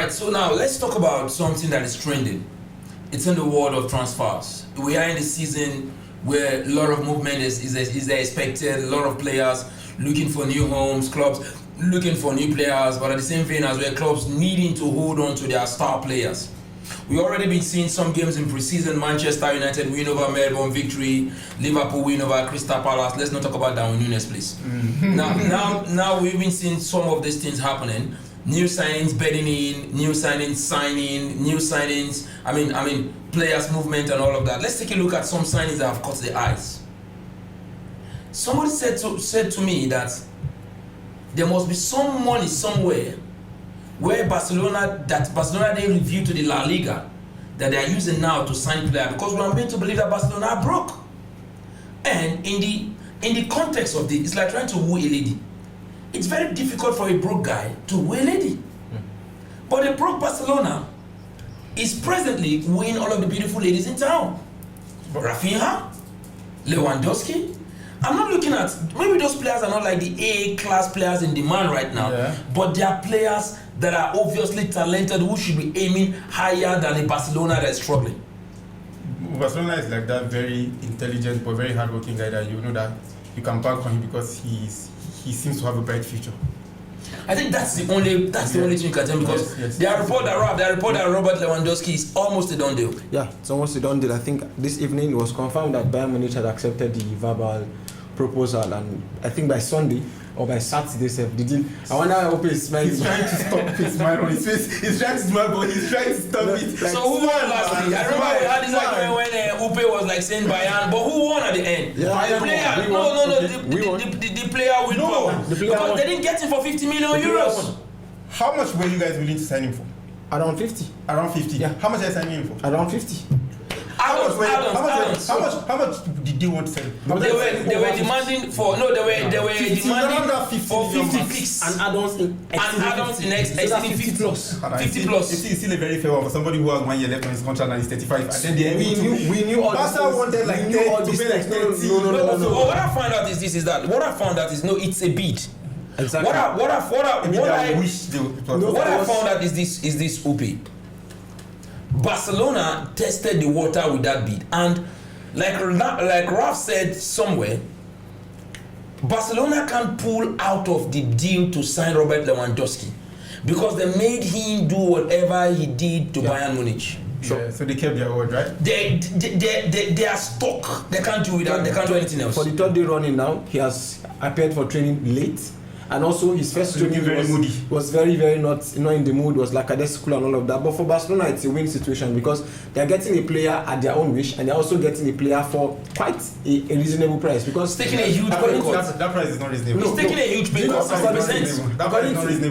Right, so now let's talk about something that is trending. It's in the world of transfers. We are in the season where a lot of movement is expected, a lot of players looking for new homes, clubs looking for new players, but at the same vein as well, clubs needing to hold on to their star players. We already been seeing some games in pre-season. Manchester United win over Melbourne, victory. Liverpool win over Crystal Palace. Let's not talk about Darwin Núñez, please. Now we've been seeing some of these things happening. New signings bedding in, new signings signing, new signings. I mean, players movement and all of that. Let's take a look at some signings that have caught the eyes. Somebody said to me that there must be some money somewhere where Barcelona they review to the La Liga that they are using now to sign players, because we are meant to believe that Barcelona are broke. And in the context of this, it's like trying to woo a lady. It's very difficult for a broke guy to woo a lady. But a broke Barcelona is presently wooing all of the beautiful ladies in town. Rafinha, Lewandowski. I'm not looking at, maybe those players are not like the A-class players in demand right now, but they are players that are obviously talented who should be aiming higher than a Barcelona that is struggling. Barcelona is like that very intelligent but very hardworking guy that you know that you can bank on him because he seems to have a bright future. I think that's the only thing you can tell me, because they report that Robert Lewandowski is almost a done deal. Yeah, it's almost a done deal. I think this evening it was confirmed that Bayern Munich had accepted the verbal proposal, and I think by Sunday or by Saturday, the deal. I wonder how Upe is smiling. He's trying to stop his smile on his face. He's trying to smile, but he's trying to stop it. So who won last week? I remember we had this argument when Upe was like saying Bayern, but who won at the end? The player. The player will power. Because they didn't get him for 50 million euros. How much were you guys willing to sign him for? Around 50. Around 50. Yeah. How much are you signing him for? Around 50. How much did you want to sell? They were demanding for for 50 fix and add-ons in exceeding 50 plus. 50 plus. It's still a very fair one for somebody who has 1 year left on his contract and is 35. And then we knew all Barca wanted like 10 to pay like 30. No. What I found out is no, it's a bid. Exactly. What I found out is this Upe. Barcelona tested the water with that bid, and like Ralph said somewhere, Barcelona can't pull out of the deal to sign Robert Lewandowski because they made him do whatever he did to Bayern Munich. So they kept their word, right? They are stuck. They can't do without. They can't do anything else. For the third day running now, he has appeared for training late. And also his first training was very, very not in the mood, was like a school and all of that. But for Barcelona, it's a win situation because they're getting a player at their own wish, and they're also getting a player for quite a reasonable price. Because it's taking a huge pay cut. That price is not reasonable. It's taking a huge pay cut.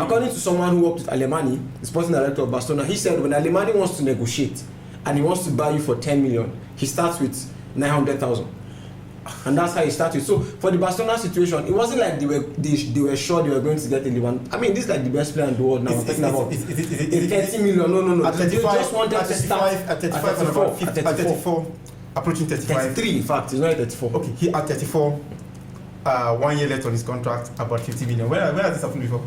According to someone who worked with Alemany, the sporting director of Barcelona, he said when Alemany wants to negotiate and he wants to buy you for 10 million, he starts with 900,000. And that's how he started. So for the Barcelona situation, it wasn't like they were sure they were going to get anyone. I mean, this is like the best player in the world now. I'm talking about 30 million. No. At 35, they just wanted to start at 34, approaching 35. 33, in fact, it's not 34. Okay, he at 34, 1 year left on his contract, about 50 million. Where has this happened before?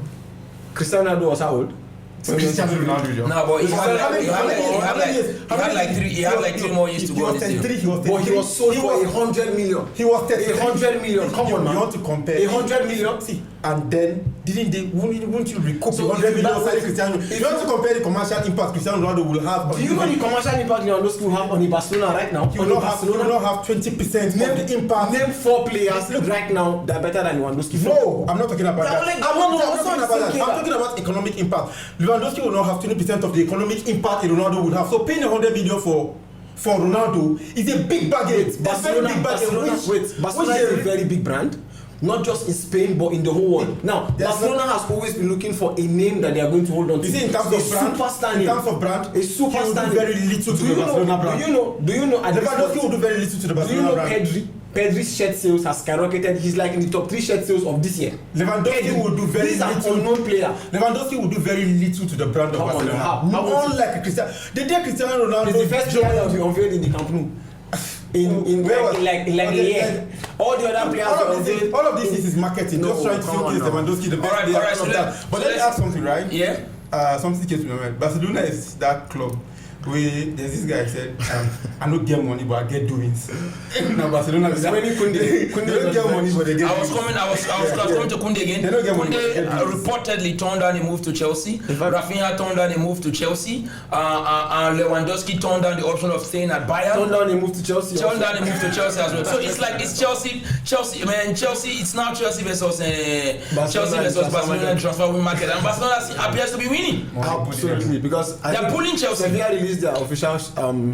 Cristiano Ronaldo was how old? Cristiano Ronaldo. No, but he had like 3 more years to go on this deal. But he was sold for 100 million. He was 100 million. Come on, man. You want to compare 100 million? See, and then won't you recoup the 100 million for Cristiano? If you want to compare the commercial impact Cristiano Ronaldo will have. Do you know the commercial impact Lewandowski will have on Barcelona right now? He will not have 20% of the impact. Name 4 players right now that are better than Lewandowski. No, I'm not talking about that. I'm talking about economic impact. Lewandowski will not have 20% of the economic impact Ronaldo would have. So paying 100 million for Ronaldo is a big bargain. Barcelona is a very big brand. Not just in Spain, but in the whole world. Now, Barcelona has always been looking for a name that they are going to hold on to. You see, in terms of brand, a superstar name. Very little to the Barcelona brand. Do you know? Lewandowski will do very little to the Barcelona brand. Do you know Pedri's shirt sales has skyrocketed. He's like in the top 3 shirt sales of this year. Lewandowski will do very little. He's an unknown player. Lewandowski will do very little to the brand of Barcelona. Unlike Cristiano. The day Cristiano Ronaldo. He's the first player that will be unveiled in the Camp Nou. In like a year. All the other players all of this is marketing. Just trying to showcase Lewandowski the best player. But let me ask something, right? Yeah. something came to my mind. Barcelona is that club where there's this guy said, I don't get money, but I get doings. Now Barcelona is that. They don't get money, but they get doings. I was coming to Kunde again. They don't get money, Kunde but they get doings. reportedly turned down a move to Chelsea. Rafinha turned down a move to Chelsea. Lewandowski turned down the option of staying at Bayern. Turned down a move to Chelsea. Turned down a move to Chelsea as well. So it's like it's Chelsea. It's now Chelsea versus Barcelona transfer market, and Barcelona appears to be winning. Absolutely, because They're pulling Chelsea. Sevilla released their official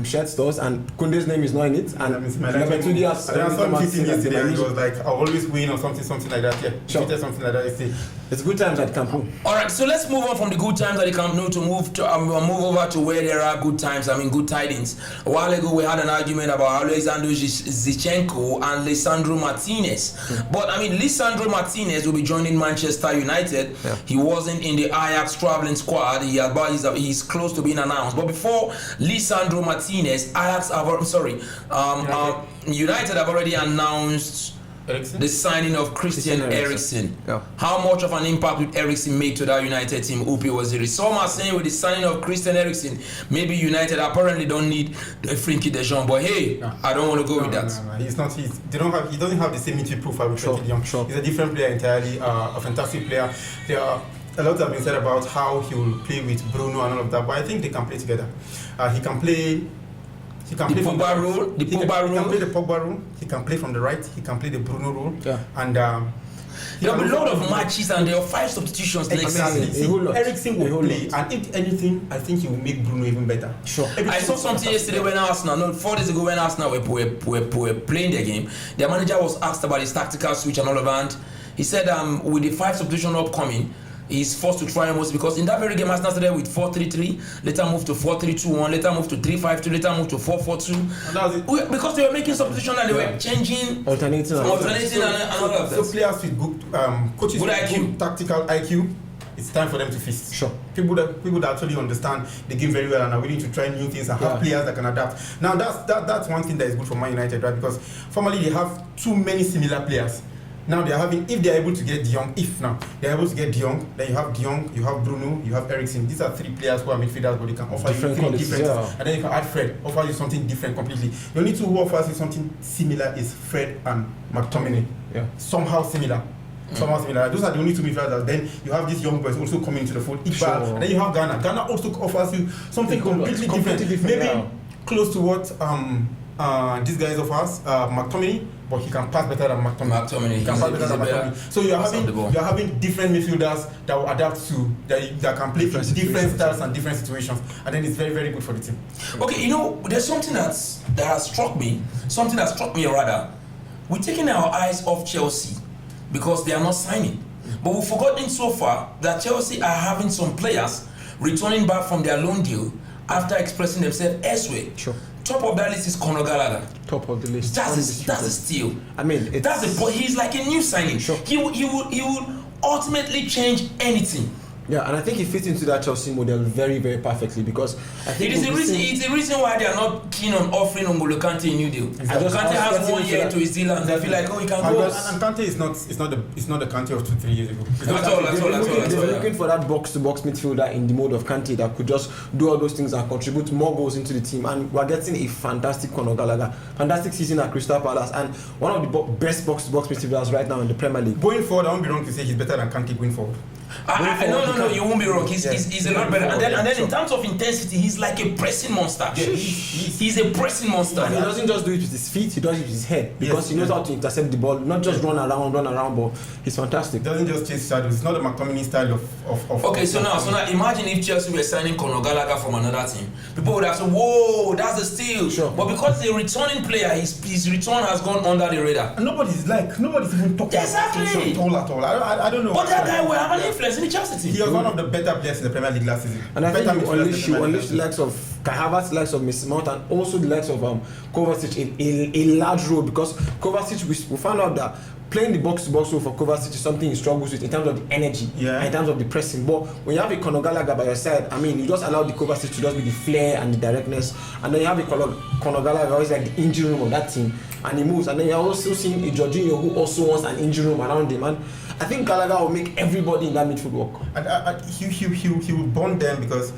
shirt stores, and Kunde's name is not in it. And Lopetegui has. I saw meeting yesterday, and it was like, I always win or something like that. Yeah, Sure. something like that. It's good times at Camp Nou. All right, so let's move on from the good times at the Camp Nou to move over to where there are good times. I mean, good tidings. A while ago, we had an argument about Alexander Zinchenko and Lisandro Martinez. But I mean, Lisandro Martinez will be joining Manchester United. Yeah. He wasn't in the Ajax traveling squad. He's close to being announced. But before Lisandro Martinez, United have already announced Eriksen? the signing of Christian Eriksen. Yeah. How much of an impact would Eriksen make to that United team? Upi Waziri. Some are saying with the signing of Christian Eriksen, maybe United apparently don't need a Frenkie de Jong. But hey, I don't want to go with that. No. He doesn't have the same midfield profile with Frenkie de Jong. Sure. He's a different player entirely, a fantastic player. There are a lot have been said about how he will play with Bruno and all of that, but I think they can play together. He can play. He can play Pogba role. He can play the Pogba role. He can play from the right. He can play the Bruno role. Yeah. And There will be a lot of matches and there are 5 substitutions next exactly. season. A whole lot. Eriksen A will whole play, lot. and if anything, I think he will make Bruno even better. Sure. I saw something yesterday when Arsenal, 4 days ago when Arsenal were playing their game, their manager was asked about his tactical switch and all of that. He said with the 5 substitution upcoming, he's forced to try almost because in that very game Arsenal started with 4-3-3, later moved to 4-3-2-1, later moved to 3-5-2, later moved to 4-4-2. And that was it. Because they were making substitution and they were changing, Alternating. and all of So that. players with good coaches Good with IQ. good tactical IQ, it's time for them to feast. Sure. People that actually understand the game very well and are willing to try new things and have players that can adapt. Now that's one thing that is good for Man United, right? Because formerly they have too many similar players. Now they are having, if they are able to get De Jong, then you have De Jong, you have Bruno, you have Eriksen. These are 3 players who are midfielders, but they can offer Different you 3 qualities, different. yeah. And then you can add Fred, offer you something different completely. The only 2 who offers you something similar is Fred and McTominay. Yeah. Somehow similar. Those are the only 2 midfielders. Then you have these young boys also coming into the fold. Iqbal, Sure. and then you have Ghana. Ghana also offers you something completely different. Maybe yeah. close to what these guys offers, McTominay, but he can pass better than McTominay. He can pass better than McTominay. So you're having different midfielders that will adapt to that can play different styles and different situations, and then it's very, very good for the team. Okay, there's something that has struck me. Something that struck me rather. We're taking our eyes off Chelsea because they are not signing. But we've forgotten so far that Chelsea are having some players returning back from their loan deal after expressing themselves elsewhere. Sure. Top of that list is Conor Gallagher. Top of the list. That's a steal. I mean, He's like a new signing. Sure. He will ultimately change anything. Yeah, and I think he fits into that Chelsea model very, very perfectly because I think It's the reason why they are not keen on offering N'Golo Kante a new deal. Kante Kante has 1 year to his deal and they feel like, he can go. And Kante is not the Kante of 2-3 years ago. At all. They're looking for that box-to-box midfielder in the mode of Kante that could just do all those things and contribute more goals into the team. And we're getting a fantastic Conor Gallagher, fantastic season at Crystal Palace, and one of the best box-to-box midfielders right now in the Premier League. Going forward, I won't be wrong to say he's better than Kante going forward. No, you won't be wrong. He's a lot better. And then in terms of intensity, he's like a pressing monster. He's a pressing monster. And he doesn't just do it with his feet, he does it with his head because he knows how to intercept the ball, not just run around, but he's fantastic. He doesn't just chase shadows. It's not the McTominay style of Okay, so now imagine if Chelsea were signing Conor Gallagher from another team. People would have said, whoa, that's a steal. Sure. But because the returning player, his return has gone under the radar. And nobody's even talking Exactly. at all. I don't know. But that guy will have an influence in the Chelsea team. He was one of the better players in the Premier League last season. And I think Better you unleash the likes of Kai Havertz, the likes of Mason Mount, and also the likes of Kovacic in a large role because Kovacic, we found out that playing the box-to-box role for Kovacic is something he struggles with in terms of the energy, in terms of the pressing. But when you have a Conor Gallagher by your side, I mean, you just allow the Kovacic to just be the flair and the directness, and then you have a Conor Gallagher always like the engine room of that team, and he moves. And then you're also seeing a Jorginho who also wants an engine room around him. And I think Gallagher will make everybody in that midfield work. And he will bond them because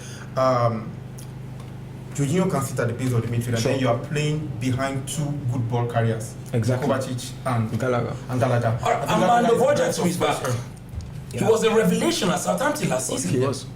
Jorginho can sit at the base of the midfield, and then you are playing behind two good ball carriers, Exactly. Kovacic and Gallagher. Armando Broja is back. He was a revelation at Southampton last season. He was.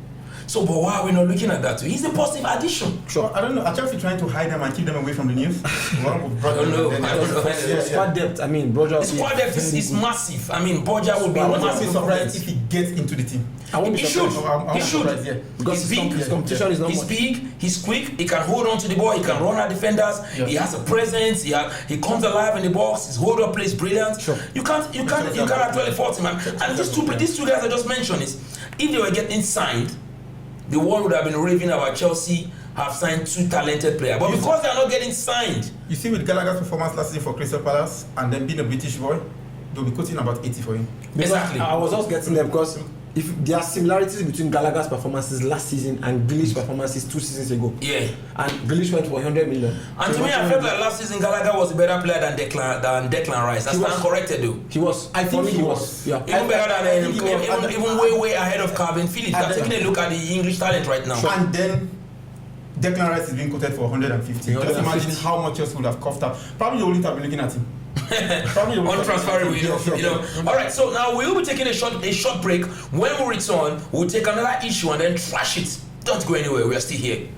So, but why are we not looking at that too? He's a positive addition. Sure. I don't know. Are Chelsea trying to hide them and keep them away from the news? I don't know. Squad depth, I mean, Broja. His squad depth is massive. I mean, Broja will be I a won't be massive surprised if he gets into the team. I won't be He should. surprised. He should. Yeah. Because He's big. his competition is not He's much. big. He's quick. He can hold on to the ball. He can run at defenders. Yeah. He has a presence. He comes alive in the box. His hold up play is brilliant. Sure. You can't actually fault him. And these two guys I just mentioned is, if they were getting signed, the world would have been raving about Chelsea have signed two talented players. But because they are not getting signed, You see, with Gallagher's performance last season for Crystal Palace and then being a British boy, they'll be quoting about 80 for him. exactly. I was just getting there because if there are similarities between Gallagher's performances last season and Grealish's performances 2 seasons ago. Yeah. And Grealish went for 100 million. And to me, I felt like last season Gallagher was a better player than Declan Rice. That's not corrected though. He was. I think for me, he was. Yeah. Even better than think he was. even way ahead of Calvin Phillips. I'm taking a look at the English talent right now. And then Declan Rice is being quoted for 150. Just 150. imagine how much else would have coughed up. Probably the only time we're looking at him. Untransferable, you know. All right, so now we will be taking a short break. When we return, we'll take another issue and then trash it. Don't go anywhere. We are still here.